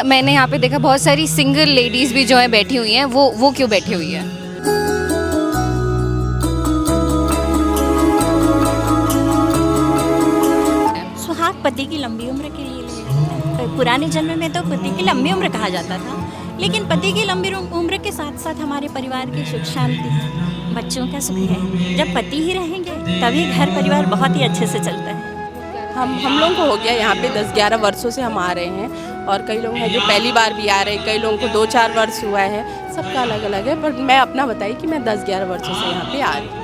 मैंने यहाँ पे देखा बहुत सारी सिंगल लेडीज भी जो है बैठी हुई हैं, वो क्यों बैठी हुई है? सुहाग पति की लंबी उम्र के लिए लिया जाता है। पुराने जन्म में तो पति की लंबी उम्र कहा जाता था, लेकिन पति की लंबी उम्र के साथ साथ हमारे परिवार की सुख शांति, बच्चों का सुख है। जब पति ही रहेंगे तभी घर परिवार बहुत ही अच्छे से चलता है। हम लोगों को हो गया यहाँ पे 10-11 वर्षों से हम आ रहे हैं, और कई लोग हैं जो पहली बार भी आ रहे हैं, कई लोगों को 2-4 वर्ष हुआ है, सबका अलग अलग है। पर मैं अपना बताई कि मैं 10-11 वर्षों से यहाँ पे आ रही हूँ।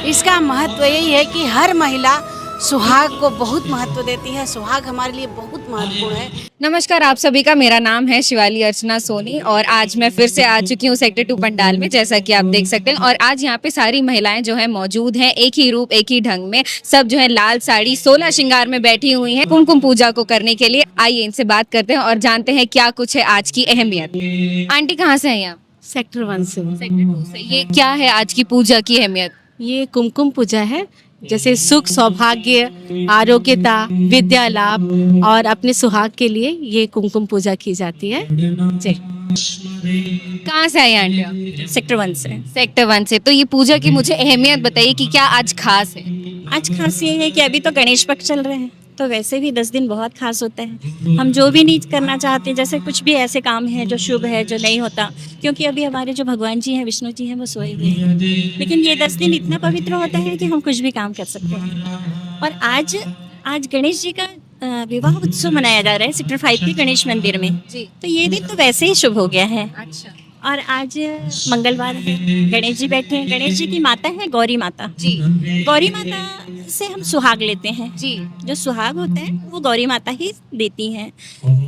इसका महत्व यही है कि हर महिला सुहाग को बहुत महत्व देती है। सुहाग हमारे लिए बहुत महत्वपूर्ण है। नमस्कार आप सभी का, मेरा नाम है शिवाली अर्चना सोनी और आज मैं फिर से आ चुकी हूँ सेक्टर 2 पंडाल में, जैसा कि आप देख सकते हैं। और आज यहाँ पे सारी महिलाएं जो है मौजूद हैं, एक ही रूप एक ही ढंग में, सब जो है लाल साड़ी 16 श्रृंगार में बैठी हुई हैं कुमकुम पूजा को करने के लिए। आइए इनसे बात करते हैं और जानते हैं क्या कुछ है आज की अहमियत। आंटी कहाँ से हैं आप? सेक्टर 1 से। सेक्टर 2 से। ये क्या है आज की पूजा की अहमियत? ये कुमकुम पूजा है, जैसे सुख, सौभाग्य, आरोग्यता, विद्या लाभ और अपने सुहाग के लिए ये कुमकुम पूजा की जाती है। जी। कहाँ से आई आंटी आप? सेक्टर 1 से। सेक्टर 1 से। तो ये पूजा की मुझे अहमियत बताइए कि क्या आज खास है? आज खास ये है कि अभी तो गणेश पक्ष चल रहे हैं, तो वैसे भी 10 दिन बहुत खास होता है। हम जो भी नीच करना चाहते हैं, जैसे कुछ भी ऐसे काम है जो शुभ है, जो नहीं होता, क्योंकि अभी हमारे जो भगवान जी हैं, विष्णु जी हैं, वो सोए हुए हैं, लेकिन ये 10 दिन इतना पवित्र होता है कि हम कुछ भी काम कर सकते हैं। और आज गणेश जी का विवाह उत्सव मनाया जा रहा है सेक्टर 5 के गणेश मंदिर में। जी। तो ये दिन तो वैसे ही शुभ हो गया है। अच्छा। और आज मंगलवार है, गणेश जी बैठे हैं। गणेश जी की माता है गौरी माता। जी। गौरी माता से हम सुहाग लेते हैं। जी। जो सुहाग होता है वो गौरी माता ही देती हैं।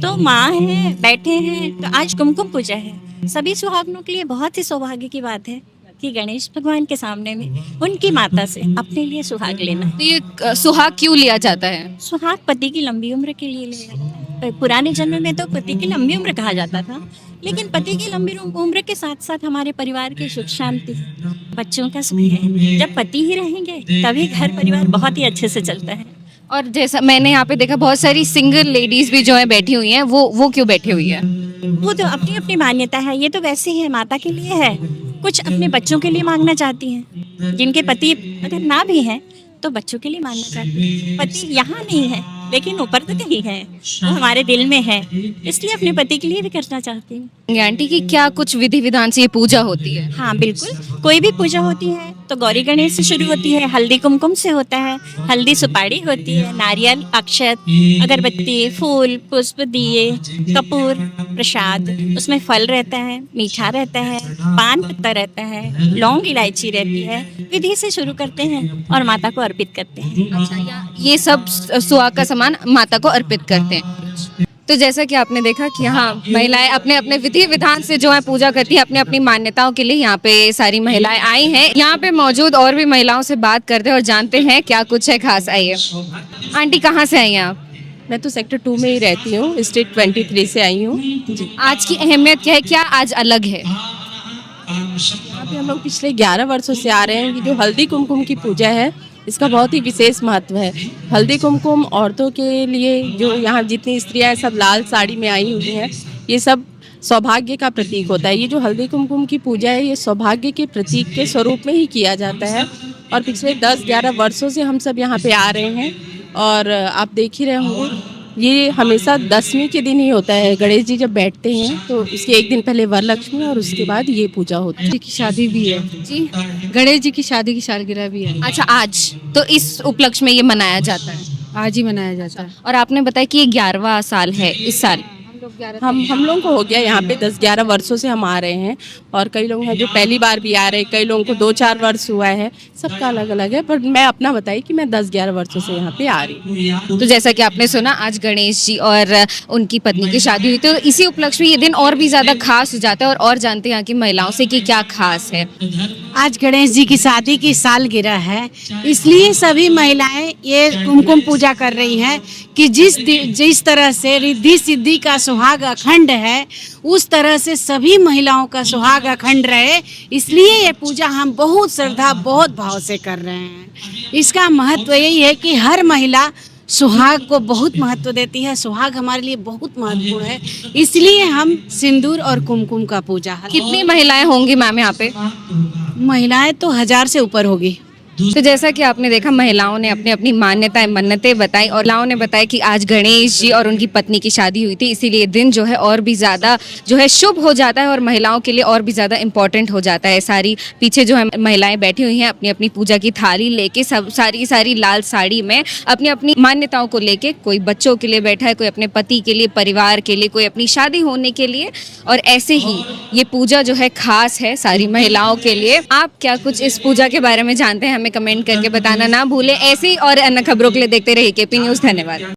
तो माँ है, बैठे हैं, तो आज कुमकुम पूजा है। सभी सुहागनों के लिए बहुत ही सौभाग्य की बात है कि गणेश भगवान के सामने में उनकी माता से अपने लिए सुहाग लेना। तो ये सुहाग क्यों लिया जाता है? सुहाग पति की लंबी उम्र के लिए लिया जाता है। पुराने जन्म में तो पति की लंबी उम्र कहा जाता था, लेकिन पति की लंबी उम्र के साथ साथ हमारे परिवार की सुख शांति, बच्चों का सुख है। जब पति ही रहेंगे तभी घर परिवार बहुत ही अच्छे से चलता है। और जैसा मैंने यहाँ पे देखा बहुत सारी सिंगल लेडीज भी जो है बैठी हुई हैं, वो क्यों बैठी हुई है? वो तो अपनी अपनी मान्यता है। ये तो वैसे ही है, माता के लिए है, कुछ अपने बच्चों के लिए मांगना चाहती हैं। जिनके पति अगर ना भी हैं तो बच्चों के लिए मांगना चाहती हैं। पति यहाँ नहीं है लेकिन ऊपर तो कहीं है, वो हमारे दिल में है, इसलिए अपने पति के लिए भी करना चाहती हूँ। आंटी की क्या कुछ विधि विधान से ये पूजा होती है? हाँ बिल्कुल, कोई भी पूजा होती है तो गौरी गणेश से शुरू होती है, हल्दी कुमकुम से होता है। हल्दी सुपारी होती है, नारियल, अक्षत, अगरबत्ती, फूल, पुष्प, दिए, कपूर, प्रसाद, उसमें फल रहता है, मीठा रहता है, पान पत्ता रहता है, लौंग इलायची रहती है। विधि से शुरू करते हैं और माता को अर्पित करते हैं। अच्छा, ये सब सुहाग का सामान माता को अर्पित करते हैं। तो जैसा कि आपने देखा कि यहाँ महिलाएं अपने अपने विधि विधान से जो है पूजा करती हैं, अपनी अपनी मान्यताओं के लिए यहाँ पे सारी महिलाएं आई हैं। यहाँ पे मौजूद और भी महिलाओं से बात करते हैं और जानते हैं क्या कुछ है खास। आइए आंटी, कहाँ से आई हैं आप? मैं तो सेक्टर 2 में ही रहती हूँ, स्ट्रीट 23 से आई हूँ। आज की अहमियत क्या है, क्या आज अलग है? यहाँ पे हम लोग पिछले 11 वर्षों से आ रहे हैं। ये जो हल्दी कुमकुम की पूजा है, इसका बहुत ही विशेष महत्व है। हल्दी कुमकुम औरतों के लिए, जो यहाँ जितनी स्त्रियाँ सब लाल साड़ी में आई हुई हैं, ये सब सौभाग्य का प्रतीक होता है। ये जो हल्दी कुमकुम की पूजा है, ये सौभाग्य के प्रतीक के स्वरूप में ही किया जाता है। और पिछले 10-11 वर्षों से हम सब यहाँ पे आ रहे हैं। और आप देख ही रहे होंगे, ये हमेशा 10वीं के दिन ही होता है। गणेश जी जब बैठते हैं तो उसके एक दिन पहले वरलक्ष्मी और उसके बाद ये पूजा होती है। जी की शादी भी है जी, गणेश जी की शादी की सालगिरह भी है। अच्छा, आज तो इस उपलक्ष्य में ये मनाया जाता है? आज ही मनाया जाता है। और आपने बताया कि ये 11वां साल है इस साल। हम लोगों को हो गया यहाँ पे 10-11 वर्षों से हम आ रहे हैं, और कई लोग हैं जो पहली बार भी आ रहे हैं, कई लोगों को 2-4 वर्ष हुआ है, सबका अलग अलग है। पर मैं अपना बताई कि मैं 10-11 वर्षों से यहाँ पे आ रही हूँ। तो जैसा कि आपने सुना, आज गणेश जी और उनकी पत्नी की शादी हुई, तो इसी उपलक्ष्य में ये दिन और भी ज्यादा खास हो जाता है। और जानते हैं यहाँ की महिलाओं से कि क्या खास है। आज गणेश जी की शादी की सालगिरह है, इसलिए सभी महिलाएं ये कुमकुम पूजा कर रही हैं कि जिस तरह से रिद्धि सिद्धि का सुहाग अखंड है, उस तरह से सभी महिलाओं का सुहाग अखंड रहे, इसलिए ये पूजा हम बहुत श्रद्धा बहुत भाव से कर रहे हैं। इसका महत्व यही है कि हर महिला सुहाग को बहुत महत्व देती है। सुहाग हमारे लिए बहुत महत्वपूर्ण है, इसलिए हम सिंदूर और कुमकुम का पूजा। कितनी महिलाएं होंगी मैम यहाँ पे? महिलाएं तो 1000 से ऊपर होगी। तो जैसा कि आपने देखा, महिलाओं ने अपनी अपनी मान्यताएं मन्नतें बताई और महिलाओं ने बताया कि आज गणेश जी और उनकी पत्नी की शादी हुई थी, इसीलिए दिन जो है और भी ज़्यादा जो है शुभ हो जाता है और महिलाओं के लिए और भी ज़्यादा इम्पोर्टेंट हो जाता है। सारी पीछे जो है महिलाएं बैठी हुई हैं अपनी अपनी पूजा की थाली लेके, सब सारी लाल साड़ी में अपनी अपनी मान्यताओं को लेके। कोई बच्चों के लिए बैठा है, कोई अपने पति के लिए, परिवार के लिए, कोई अपनी शादी होने के लिए। और ऐसे ही ये पूजा जो है खास है सारी महिलाओं के लिए। आप क्या कुछ इस पूजा के बारे में जानते हैं? हमें कमेंट करके बताना ना भूलें। ऐसी और अन्य खबरों के लिए देखते रहिए केपी न्यूज़। धन्यवाद।